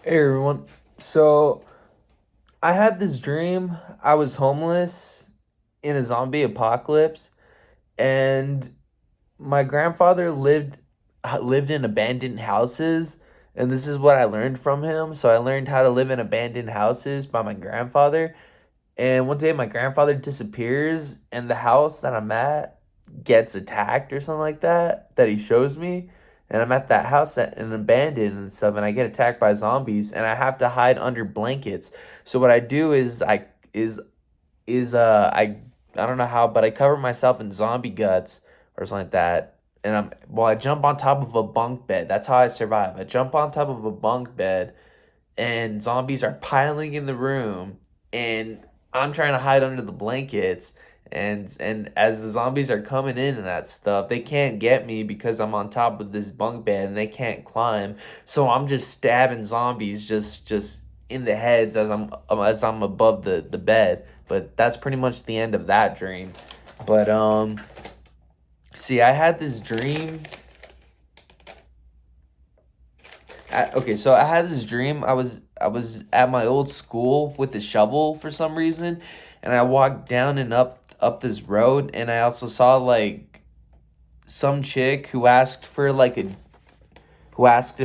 Hey everyone. So I had this dream. I was homeless in a zombie apocalypse, and my grandfather lived in abandoned houses, and this is what I learned from him. So I learned how to live in abandoned houses by my grandfather. And one day my grandfather disappears, and the house that I'm at gets attacked or something like that he shows me. And I'm at that house that and abandoned and stuff, and I get attacked by zombies, and I have to hide under blankets. So what I do is I don't know how, but I cover myself in zombie guts or something like that. And I jump on top of a bunk bed. That's how I survive. I jump on top of a bunk bed, and zombies are piling in the room, and I'm trying to hide under the blankets, and as the zombies are coming in and that stuff, they can't get me because I'm on top of this bunk bed and they can't climb. So I'm just stabbing zombies just in the heads as I'm above the bed. But that's pretty much the end of that dream. But see, I had this dream. Okay, so I had this dream. I was at my old school with the shovel for some reason, and I walked down and up this road, and I also saw like some chick who asked if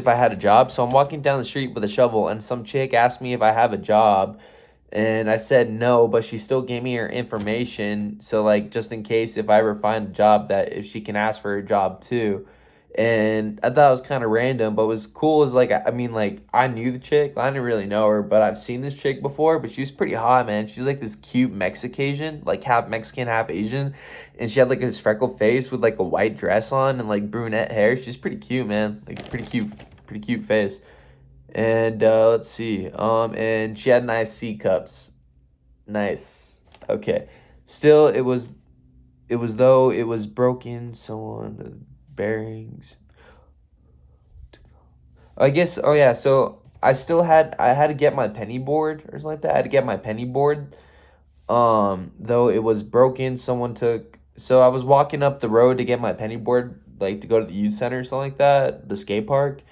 I had a job. So I'm walking down the street with a shovel, and some chick asked me if I have a job, and I said no, but she still gave me her information. So like just in case if I ever find a job, that if she can ask for a job too. And I thought it was kind of random, but was cool is like I mean like I knew the chick. I didn't really know her, but I've seen this chick before, but she was pretty hot, man. She's like this cute Mexican, like half Mexican, half Asian, and she had like this freckled face with like a white dress on and like brunette hair. She's pretty cute, man. Like pretty cute face. And let's see. And she had nice C cups. Nice. Okay. Still, it was though it was broken. So on the bearings. I guess. Oh yeah. So I had to get my penny board or something like that. I had to get my penny board. Though it was broken, someone took. So I was walking up the road to get my penny board, like to go to the youth center or something like that, the skate park,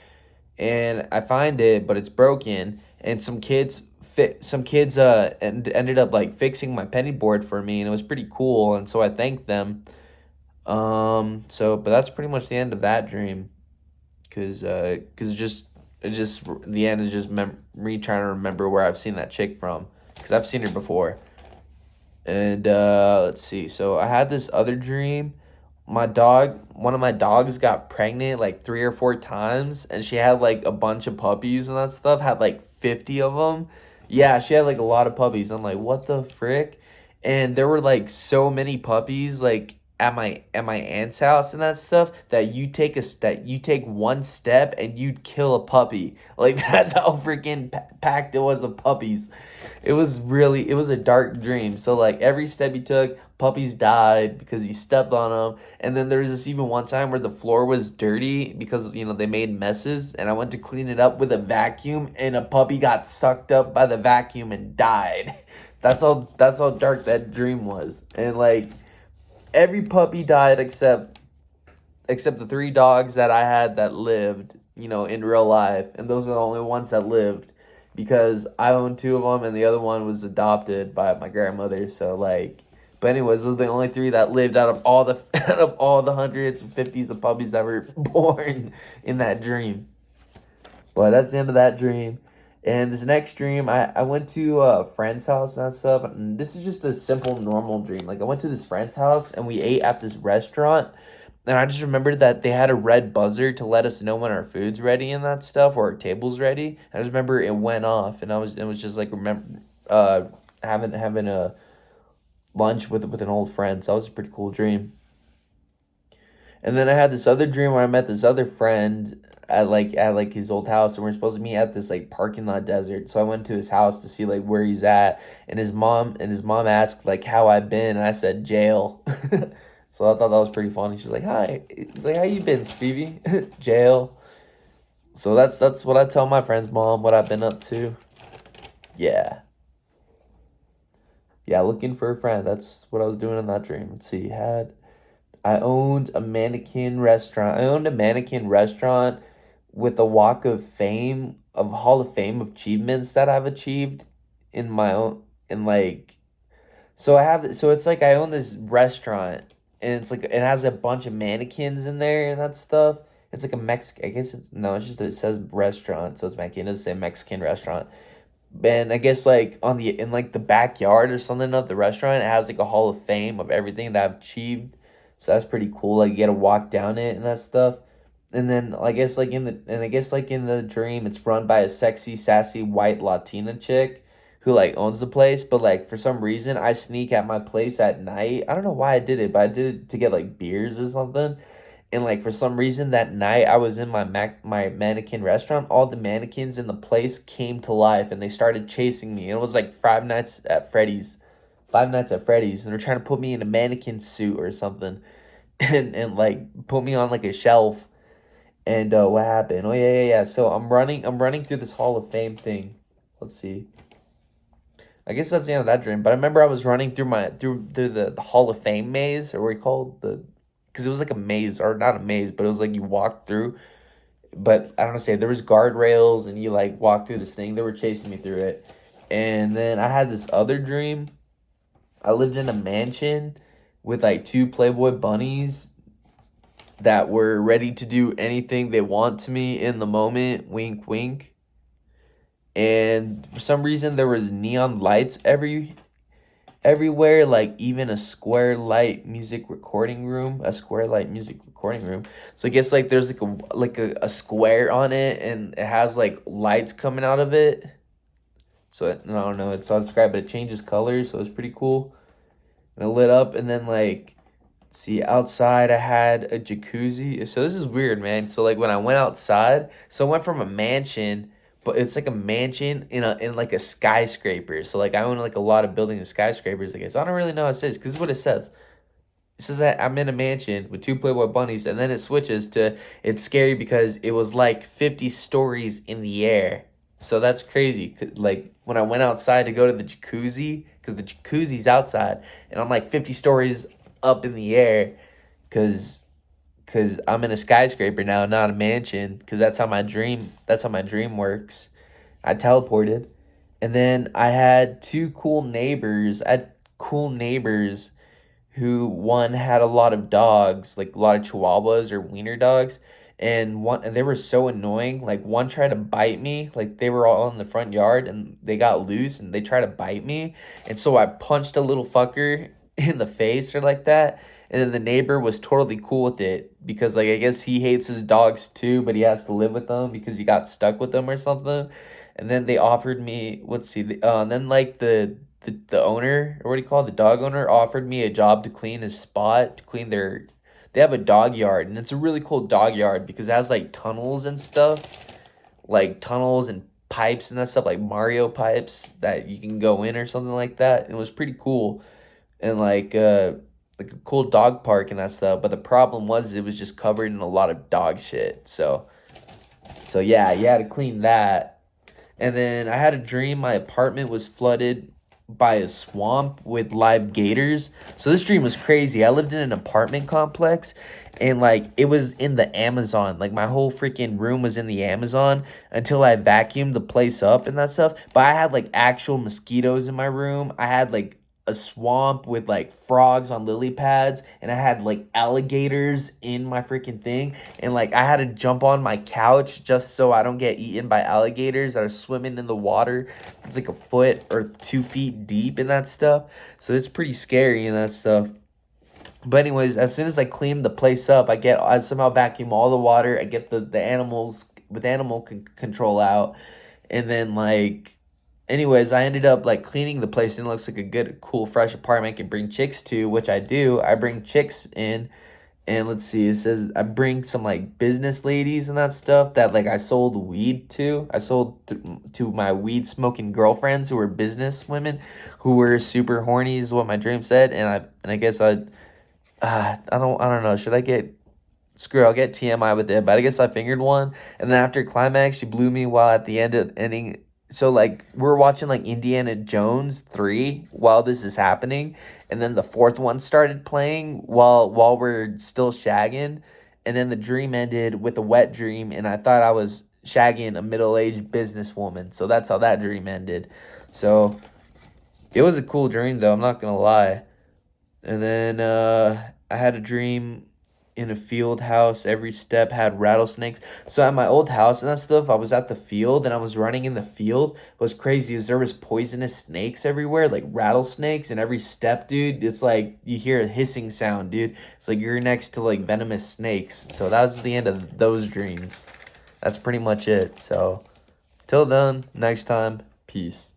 and I find it, but it's broken. And some kids ended up like fixing my penny board for me, and it was pretty cool. And so I thanked them. But that's pretty much the end of that dream, cause it just the end is just me trying to remember where I've seen that chick from, cause I've seen her before. And let's see. So I had this other dream. One of my dogs got pregnant like 3 or 4 times, and she had like a bunch of puppies and that stuff. Had like 50 of them. Yeah, she had like a lot of puppies. I'm like, what the frick? And there were like so many puppies like at my aunt's house and that stuff that you take one step and you'd kill a puppy. Like that's how freaking packed it was of puppies. It was a dark dream. So like every step you took, puppies died because you stepped on them. And then there was this even one time where the floor was dirty because they made messes, and I went to clean it up with a vacuum, and a puppy got sucked up by the vacuum and died. That's how dark that dream was. And like every puppy died except the three dogs that I had that lived, in real life, and those are the only ones that lived because I owned two of them, and the other one was adopted by my grandmother. So like, but anyways, those are the only three that lived out of all the out of all the hundreds and fifties of puppies that were born in that dream. But that's the end of that dream. And this next dream, I went to a friend's house and that stuff. And this is just a simple, normal dream. Like, I went to this friend's house and we ate at this restaurant. And I just remembered that they had a red buzzer to let us know when our food's ready and that stuff, or our table's ready. I just remember it went off, and it was just like remember having a lunch with an old friend. So that was a pretty cool dream. And then I had this other dream where I met this other friend at like his old house, and we're supposed to meet at this like parking lot desert. So I went to his house to see like where he's at, and his mom asked like how I've been, and I said jail. So I thought that was pretty funny. She's like, "Hi." He's like, "How you been, Stevie?" Jail. So that's what I tell my friend's mom what I've been up to. Yeah. Yeah, looking for a friend. That's what I was doing in that dream. Let's see. I owned a mannequin restaurant. I owned a mannequin restaurant with a walk of fame, of Hall of Fame of achievements that I've achieved in my own, in like, so I have, so it's like I own this restaurant, and it's like, it has a bunch of mannequins in there and that stuff. It's like a Mexican, I guess it's, no, it's just, it says restaurant, so it's Mexican, it doesn't say Mexican restaurant. And I guess like on the, in like the backyard or something of the restaurant, it has like a Hall of Fame of everything that I've achieved. So that's pretty cool. Like you get to walk down it and that stuff. And then I guess like in the, and I guess like in the dream, it's run by a sexy, sassy white Latina chick who like owns the place. But like for some reason, I sneak at my place at night. I don't know why I did it, but I did it to get like beers or something. And like for some reason that night I was in my mannequin restaurant, all the mannequins in the place came to life and they started chasing me. And it was like Five Nights at Freddy's. Five Nights at Freddy's, and they're trying to put me in a mannequin suit or something and like put me on like a shelf. And what happened? Oh yeah. So I'm running through this Hall of Fame thing. Let's see. I guess that's the end of that dream. But I remember I was running through the Hall of Fame maze, or what we called the, because it was like a maze, or not a maze, but it was like you walked through. But I don't know, say there was guardrails and you like walked through this thing. They were chasing me through it. And then I had this other dream. I lived in a mansion with like two Playboy bunnies that were ready to do anything they want to me in the moment. Wink, wink. And for some reason there was neon lights everywhere, like even a square light music recording room, so I guess like there's like a square on it, and it has like lights coming out of it. So I don't know, it's hard to describe, but it changes colors, so it's pretty cool. And it lit up, and then like, see, outside I had a jacuzzi. So this is weird, man. So like when I went outside, so I went from a mansion, but it's like a mansion in like a skyscraper. So like I own like a lot of buildings and skyscrapers, I guess. I don't really know what it says, because this is what it says. It says that I'm in a mansion with two Playboy bunnies, and then it switches to, it's scary because it was like 50 stories in the air. So that's crazy. Like when I went outside to go to the jacuzzi, because the jacuzzi's outside, and I'm like 50 stories up in the air, because I'm in a skyscraper now, not a mansion, because that's how my dream works. I teleported. And then I had two cool neighbors. I had cool neighbors who, one had a lot of dogs, like a lot of chihuahuas or wiener dogs, and they were so annoying. Like one tried to bite me, like they were all in the front yard and they got loose and they tried to bite me. And so I punched a little fucker in the face or like that. And then the neighbor was totally cool with it, because like I guess he hates his dogs too, but he has to live with them because he got stuck with them or something. And then they offered me, let's see, and then like the owner, or what do you call it, the dog owner, offered me a job to clean his spot, to clean their, they have a dog yard, and it's a really cool dog yard because it has like tunnels and stuff, like tunnels and pipes and that stuff, like Mario pipes that you can go in or something like that. And it was pretty cool. And like a cool dog park and that stuff. But the problem was it was just covered in a lot of dog shit. So yeah, you had to clean that. And then I had a dream my apartment was flooded by a swamp with live gators. So this dream was crazy. I lived in an apartment complex, and like it was in the Amazon. Like my whole freaking room was in the Amazon until I vacuumed the place up and that stuff. But I had like actual mosquitoes in my room. I had like a swamp with like frogs on lily pads, and I had like alligators in my freaking thing, and like I had to jump on my couch just so I don't get eaten by alligators that are swimming in the water. It's like a foot or 2 feet deep in that stuff, so it's pretty scary and that stuff. But anyways, as soon as I clean the place up, I somehow vacuum all the water. I get the animals with control out, and then like, anyways, I ended up like cleaning the place, and it looks like a good, cool, fresh apartment I can bring chicks to, which I do. I bring chicks in, and let's see, it says I bring some like business ladies and that stuff that like I sold weed to. I sold to my weed smoking girlfriends who were business women who were super horny, is what my dream said. And I guess I don't know. Should I get, screw it, I'll get TMI with it. But I guess I fingered one, and then after climax, she blew me while at the end of ending. So like we're watching like Indiana Jones 3 while this is happening, and then the fourth one started playing while we're still shagging, and then the dream ended with a wet dream, and I thought I was shagging a middle-aged businesswoman. So that's how that dream ended. So it was a cool dream, though, I'm not gonna lie. And then I had a dream in a field house. Every step had rattlesnakes. So at my old house and that stuff, I was at the field and I was running in the field. What was crazy is there was poisonous snakes everywhere, like rattlesnakes, and every step, dude, it's like you hear a hissing sound, dude. It's like you're next to like venomous snakes. So that was the end of those dreams. That's pretty much it. So till then, next time, peace.